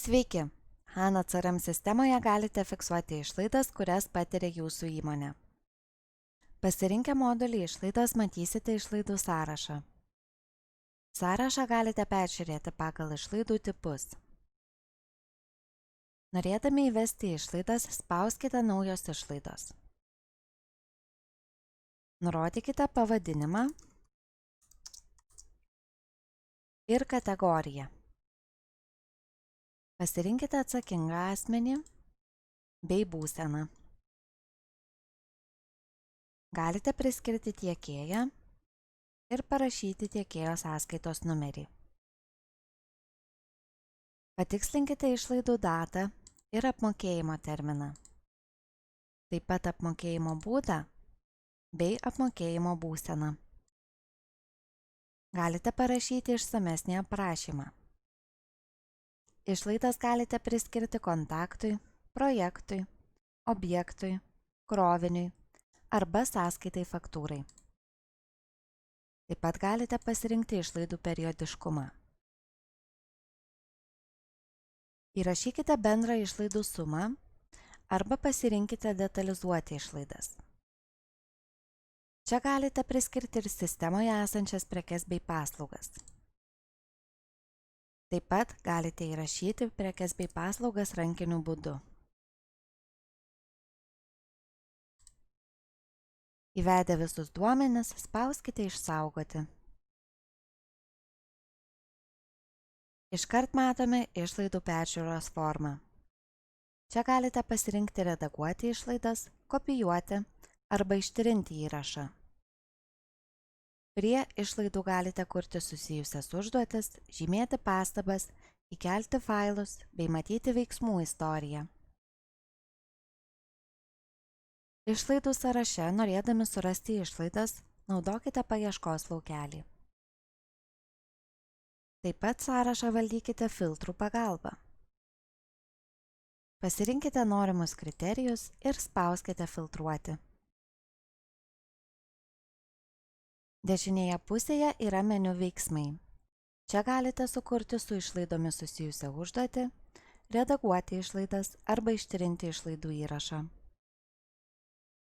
Sveiki! HANA CRM sistemoje galite fiksuoti išlaidas, kurias patiria jūsų įmonė. Pasirinkę modulį išlaidos matysite išlaidų sąrašą. Sąrašą galite peržiūrėti pagal išlaidų tipus. Norėdami įvesti išlaidas, spauskite naujos išlaidos. Nurodykite pavadinimą ir kategoriją. Pasirinkite atsakingą asmenį bei būseną. Galite priskirti tiekėją ir parašyti tiekėjo sąskaitos numerį. Patikslinkite išlaidų datą ir apmokėjimo terminą, taip pat apmokėjimo būdą bei apmokėjimo būseną. Galite parašyti išsamesnį aprašymą. Išlaidas galite priskirti kontaktui, projektui, objektui, kroviniui arba sąskaitai faktūrai. Taip pat galite pasirinkti išlaidų periodiškumą. Įrašykite bendrą išlaidų sumą arba pasirinkite detalizuoti išlaidas. Čia galite priskirti ir sistemoje esančias prekes bei paslaugas. Taip pat galite įrašyti prekes bei paslaugas rankiniu būdu. Įvedę visus duomenis, spauskite išsaugoti. Iškart matome išlaidų peržiūros formą. Čia galite pasirinkti redaguoti išlaidas, kopijuoti arba ištrinti įrašą. Prie išlaidų galite kurti susijusias užduotis, žymėti pastabas, įkelti failus bei matyti veiksmų istoriją. Išlaidų sąraše, norėdami surasti išlaidas, naudokite paieškos laukelį. Taip pat sąrašą valdykite filtrų pagalba. Pasirinkite norimus kriterijus ir spauskite filtruoti. Dešinėje pusėje yra meniu veiksmai. Čia galite sukurti su išlaidomis susijusią užduotį, redaguoti išlaidas arba ištrinti išlaidų įrašą.